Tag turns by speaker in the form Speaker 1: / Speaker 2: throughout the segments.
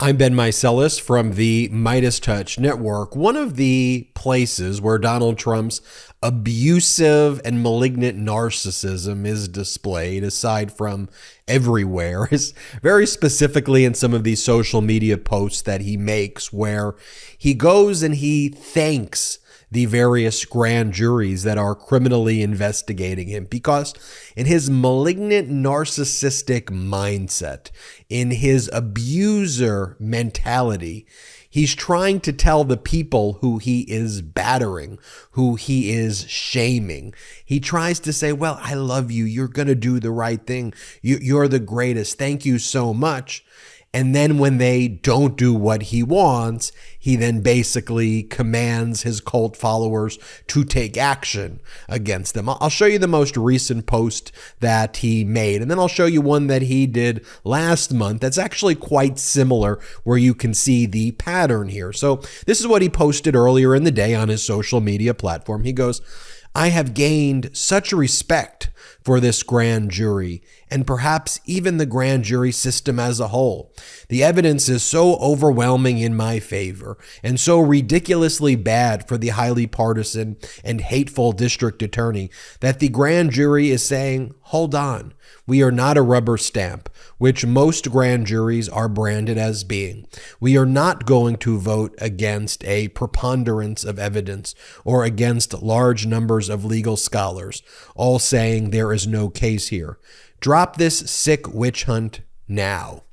Speaker 1: I'm Ben Meiselas from the MeidasTouch network. One of the places where Donald Trump's abusive and malignant narcissism is displayed, aside from everywhere, is very specifically in some of these social media posts that he makes, where he goes and he thanks the various grand juries that are criminally investigating him, because in his malignant narcissistic mindset, in his abuser mentality, he's trying to tell the people who he is battering, who he is shaming. He tries to say, well, I love you. You're going to do the right thing. You're the greatest. Thank you so much. And then when they don't do what he wants, he then basically commands his cult followers to take action against them. I'll show you the most recent post that he made, and then I'll show you one that he did last month that's actually quite similar, where you can see the pattern here. So this is what he posted earlier in the day on his social media platform. He goes, "I have gained such respect for this grand jury, and perhaps even the grand jury system as a whole. The evidence is so overwhelming in my favor and so ridiculously bad for the highly partisan and hateful district attorney that the grand jury is saying, hold on, we are not a rubber stamp, which most grand juries are branded as being. We are not going to vote against a preponderance of evidence or against large numbers of legal scholars, all saying there is no case here. Drop this sick witch hunt now."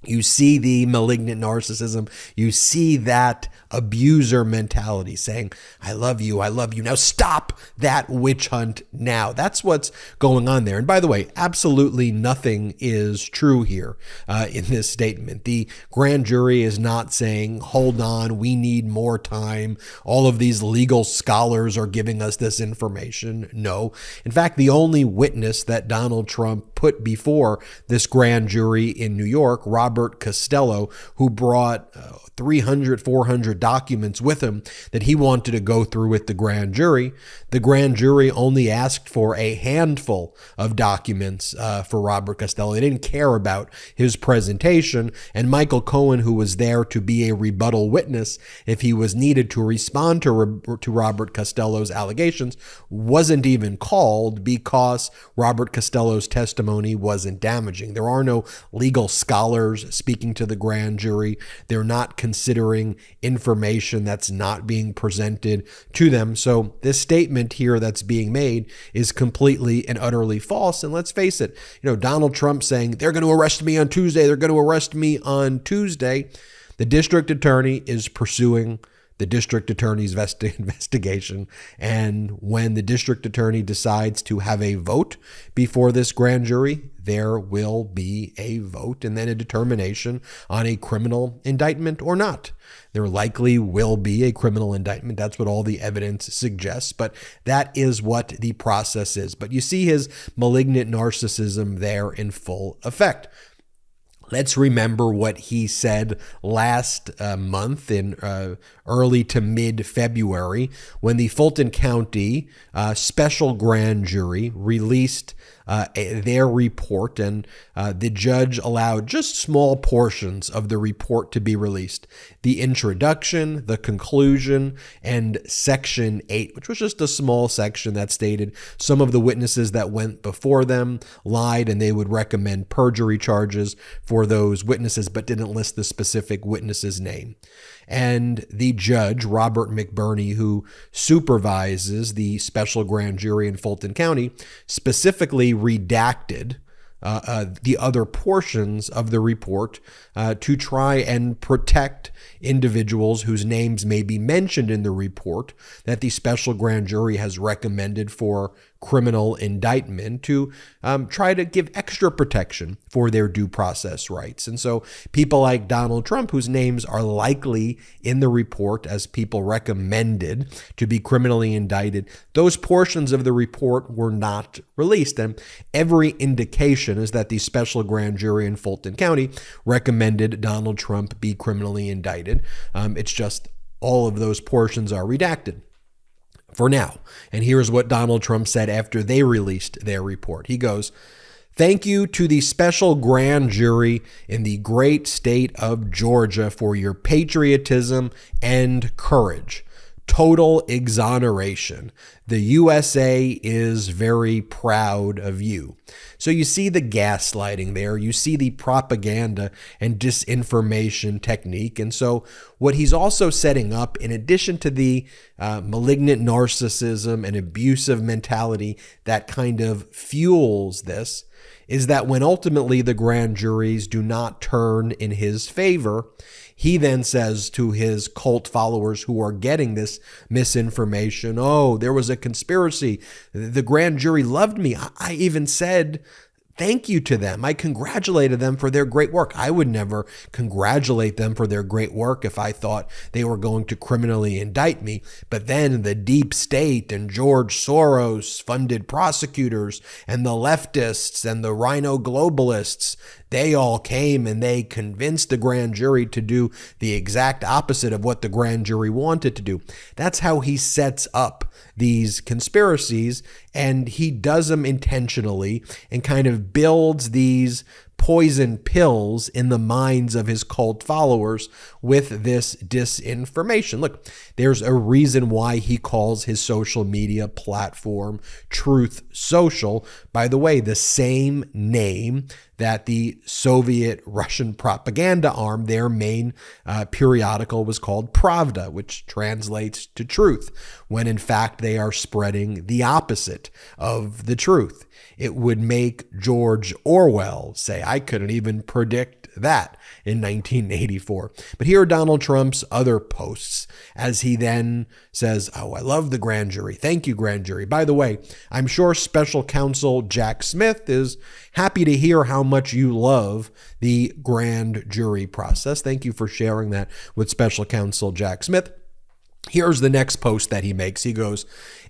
Speaker 1: You see the malignant narcissism. You see that abuser mentality saying, I love you. Now stop that witch hunt now. That's what's going on there. And by the way, absolutely nothing is true here in this statement. The grand jury is not saying, hold on, we need more time. All of these legal scholars are giving us this information. No. In fact, the only witness that Donald Trump put before this grand jury in New York, Robert Costello, who brought 300, 400 documents with him that he wanted to go through with the grand jury. The grand jury only asked for a handful of documents for Robert Costello. They didn't care about his presentation. And Michael Cohen, who was there to be a rebuttal witness if he was needed to respond to Robert Costello's allegations, wasn't even called because Robert Costello's testimony wasn't damaging. There are no legal scholars speaking to the grand jury. They're not considering information that's not being presented to them. So this statement here that's being made is completely and utterly false. And let's face it, Donald Trump saying they're going to arrest me on Tuesday. They're going to arrest me on Tuesday. The district attorney is pursuing the district attorney's investigation. And when the district attorney decides to have a vote before this grand jury, there will be a vote and then a determination on a criminal indictment or not. There likely will be a criminal indictment. That's what all the evidence suggests, but that is what the process is. But you see his malignant narcissism there in full effect. Let's remember what he said last month in early to mid-February when the Fulton County special grand jury released their report, and the judge allowed just small portions of the report to be released. The introduction, the conclusion, and Section 8, which was just a small section that stated some of the witnesses that went before them lied and they would recommend perjury charges for those witnesses, but didn't list the specific witness's name. And the judge, Robert McBurney, who supervises the special grand jury in Fulton County, specifically redacted the other portions of the report to try and protect individuals whose names may be mentioned in the report that the special grand jury has recommended for criminal indictment, to try to give extra protection for their due process rights. And so people like Donald Trump, whose names are likely in the report as people recommended to be criminally indicted, those portions of the report were not released. And every indication is that the special grand jury in Fulton County recommended Donald Trump be criminally indicted. It's just all of those portions are redacted for now. And here's what Donald Trump said after they released their report. He goes, Thank you to the special grand jury in the great state of Georgia for your patriotism and courage. Total exoneration. The USA is very proud of you. So you see the gaslighting there. You see the propaganda and disinformation technique. And so what he's also setting up, in addition to the malignant narcissism and abusive mentality that kind of fuels this, is that when ultimately the grand juries do not turn in his favor, he then says to his cult followers who are getting this misinformation, oh, there was a conspiracy. The grand jury loved me. I even said thank you to them. I congratulated them for their great work. I would never congratulate them for their great work if I thought they were going to criminally indict me. But then the deep state and George Soros funded prosecutors and the leftists and the rhino globalists, they all came and they convinced the grand jury to do the exact opposite of what the grand jury wanted to do. That's how he sets up these conspiracies, and he does them intentionally and kind of builds these poison pills in the minds of his cult followers with this disinformation. Look, there's a reason why he calls his social media platform Truth Social. By the way, the same name that the Soviet Russian propaganda arm, their main periodical was called Pravda, which translates to truth, when in fact they are spreading the opposite of the truth. It would make George Orwell say, I couldn't even predict that in 1984. But here are Donald Trump's other posts as he then says, oh, I love the grand jury. Thank you, grand jury. By the way, I'm sure special counsel Jack Smith is happy to hear how much you love the grand jury process. Thank you for sharing that with special counsel Jack Smith. Here's the next post that he makes. He goes,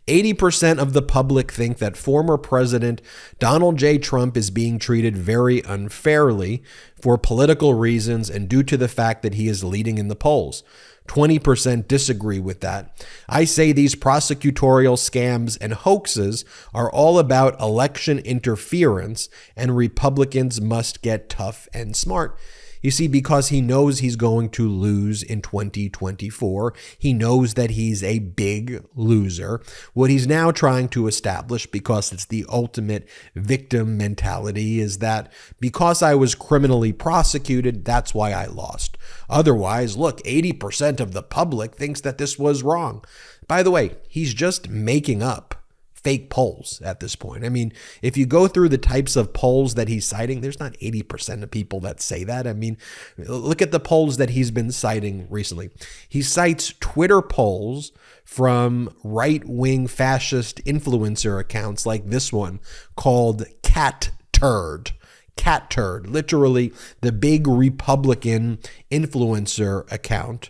Speaker 1: 80% of the public think that former President Donald J. Trump is being treated very unfairly for political reasons and due to the fact that he is leading in the polls. 20% disagree with that. I say these prosecutorial scams and hoaxes are all about election interference, and Republicans must get tough and smart. You see, because he knows he's going to lose in 2024, he knows that he's a big loser. What he's now trying to establish, because it's the ultimate victim mentality, is that because I was criminally prosecuted, that's why I lost. Otherwise, look, 80% of the public thinks that this was wrong. By the way, he's just making up fake polls at this point. I mean, if you go through the types of polls that he's citing, there's not 80% of people that say that. I mean, look at the polls that he's been citing recently. He cites Twitter polls from right-wing fascist influencer accounts like this one called Cat Turd. Cat Turd, literally the big Republican influencer account.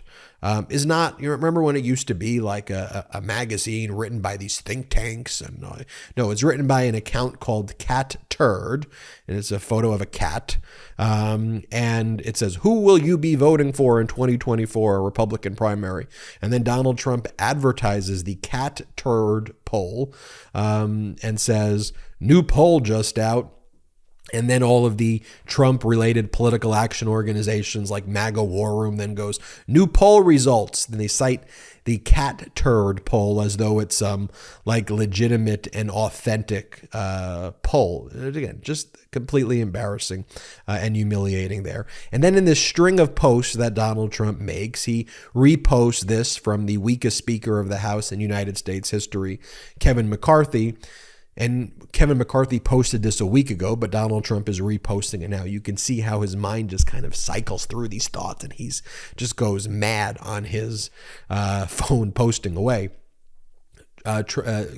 Speaker 1: Is not, you remember when it used to be like a magazine written by these think tanks? And no, it's written by an account called Cat Turd, and it's a photo of a cat. And it says, who will you be voting for in 2024 Republican primary? And then Donald Trump advertises the Cat Turd poll and says, new poll just out. And then all of the Trump-related political action organizations like MAGA War Room then goes, new poll results. Then they cite the Cat Turd poll as though it's some like legitimate and authentic poll. Again, just completely embarrassing and humiliating there. And then in this string of posts that Donald Trump makes, he reposts this from the weakest speaker of the House in United States history, Kevin McCarthy. And Kevin McCarthy posted this a week ago, but Donald Trump is reposting it now. You can see how his mind just kind of cycles through these thoughts, and he's just goes mad on his phone posting away.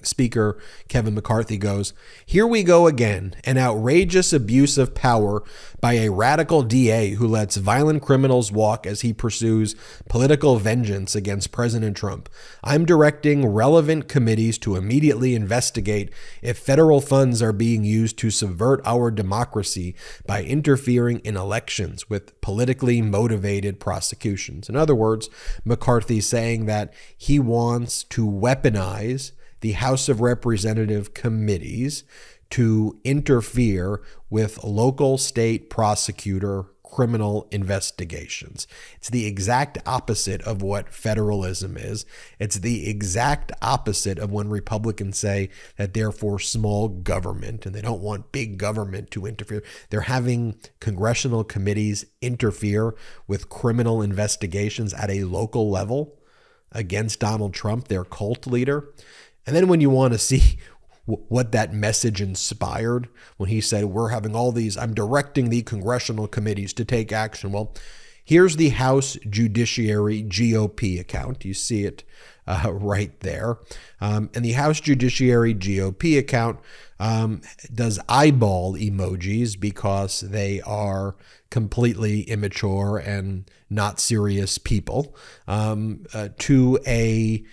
Speaker 1: Speaker Kevin McCarthy goes, here we go again, an outrageous abuse of power by a radical DA who lets violent criminals walk as he pursues political vengeance against President Trump. I'm directing relevant committees to immediately investigate if federal funds are being used to subvert our democracy by interfering in elections with politically motivated prosecutions. In other words, McCarthy saying that he wants to weaponize the House of Representative committees to interfere with local state prosecutor criminal investigations. It's the exact opposite of what federalism is. It's the exact opposite of when Republicans say that they're for small government and they don't want big government to interfere. They're having congressional committees interfere with criminal investigations at a local level against Donald Trump, their cult leader. And then when you want to see what that message inspired, when he said, we're having all these, I'm directing the congressional committees to take action. Well, here's the House Judiciary GOP account. You see it right there. And the House Judiciary GOP account does eyeball emojis because they are completely immature and not serious people, to a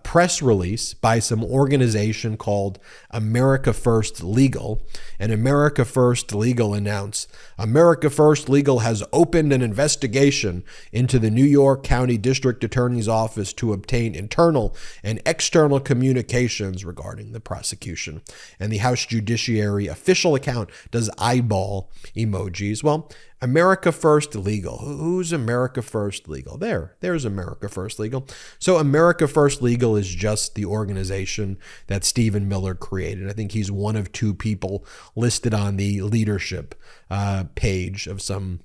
Speaker 1: press release by some organization called America First Legal. And America First Legal announced, America First Legal has opened an investigation into the New York County District Attorney's Office to obtain internal and external communications regarding the prosecution. And the House Judiciary official account does eyeball emojis. Well, America First Legal. Who's America First Legal? There's America First Legal. So America First Legal is just the organization that Stephen Miller created. I think he's one of two people listed on the leadership page of some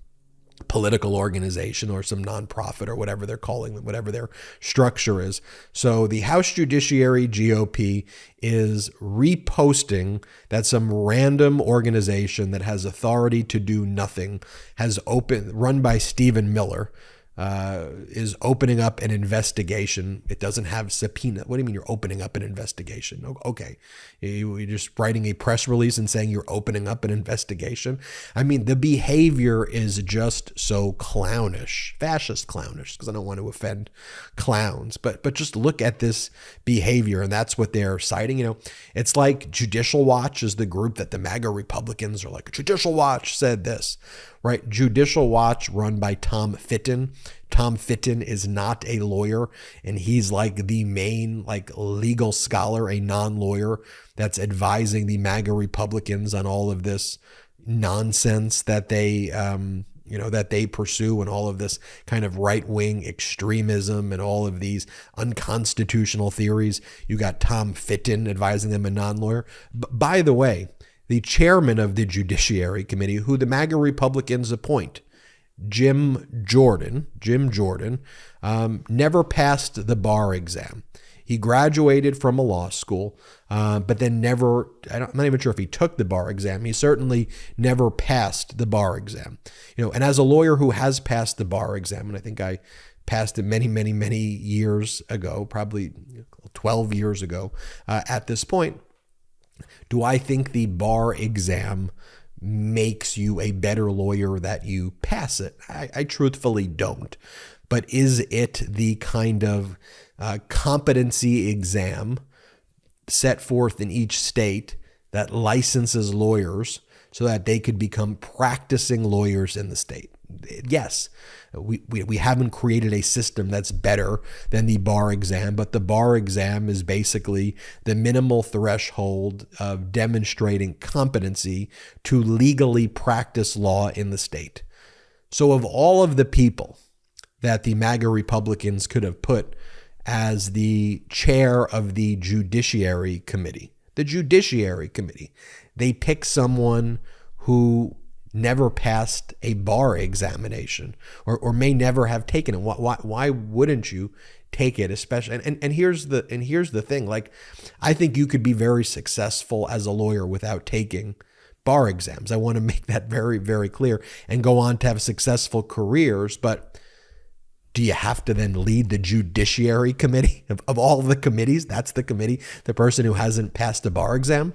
Speaker 1: political organization or some nonprofit or whatever they're calling them, whatever their structure is. So the House Judiciary GOP is reposting that some random organization that has authority to do nothing has run by Stephen Miller, is opening up an investigation. It doesn't have subpoena. What do you mean you're opening up an investigation? Okay. You're just writing a press release and saying you're opening up an investigation. I mean, the behavior is just so clownish, fascist clownish, because I don't want to offend clowns, but just look at this behavior, and that's what they're citing. You know, it's like Judicial Watch is the group that the MAGA Republicans are like, Judicial Watch said this. Right? Judicial Watch, run by Tom Fitton. Tom Fitton is not a lawyer, and he's like the main legal scholar, a non-lawyer that's advising the MAGA Republicans on all of this nonsense that they that they pursue, and all of this kind of right-wing extremism and all of these unconstitutional theories. You got Tom Fitton advising them, a non-lawyer. By the way, the chairman of the Judiciary Committee, who the MAGA Republicans appoint, Jim Jordan, never passed the bar exam. He graduated from a law school, but then I'm not even sure if he took the bar exam. He certainly never passed the bar exam. You know, and as a lawyer who has passed the bar exam, and I think I passed it many, many, many years ago, probably 12 years ago at this point, do I think the bar exam makes you a better lawyer that you pass it? I truthfully don't. But is it the kind of competency exam set forth in each state that licenses lawyers so that they could become practicing lawyers in the state? Yes, we haven't created a system that's better than the bar exam, but the bar exam is basically the minimal threshold of demonstrating competency to legally practice law in the state. So of all of the people that the MAGA Republicans could have put as the chair of the Judiciary Committee, they pick someone who never passed a bar examination or may never have taken it. Why wouldn't you take it? Especially, and here's the thing. I think you could be very successful as a lawyer without taking bar exams. I want to make that very, very clear, and go on to have successful careers. But do you have to then lead the Judiciary Committee of all the committees? That's the committee, the person who hasn't passed a bar exam?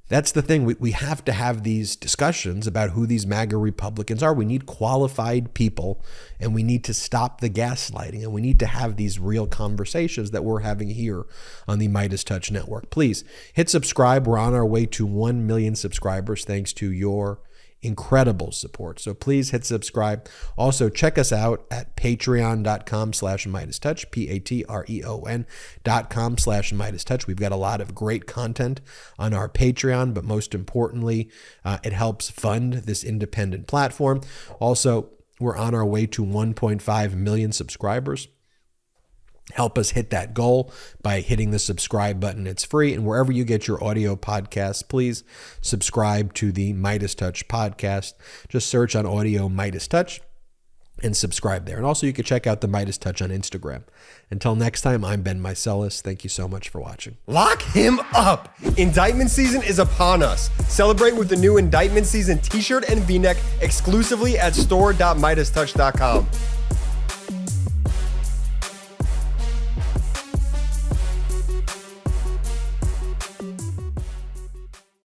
Speaker 1: That's the thing. We have to have these discussions about who these MAGA Republicans are. We need qualified people, and we need to stop the gaslighting, and we need to have these real conversations that we're having here on the MeidasTouch Network. Please hit subscribe. We're on our way to 1 million subscribers thanks to your incredible support. So please hit subscribe. Also, check us out at patreon.com/MeidasTouch, patreon.com/MeidasTouch. We've got a lot of great content on our Patreon, but most importantly, it helps fund this independent platform. Also, we're on our way to 1.5 million subscribers. Help us hit that goal by hitting the subscribe button. It's free. And wherever you get your audio podcasts, please subscribe to the MeidasTouch podcast. Just search on audio MeidasTouch and subscribe there. And also you can check out the MeidasTouch on Instagram. Until next time, I'm Ben Meiselas. Thank you so much for watching.
Speaker 2: Lock him up! Indictment season is upon us. Celebrate with the new Indictment season t-shirt and v-neck exclusively at store.meidastouch.com.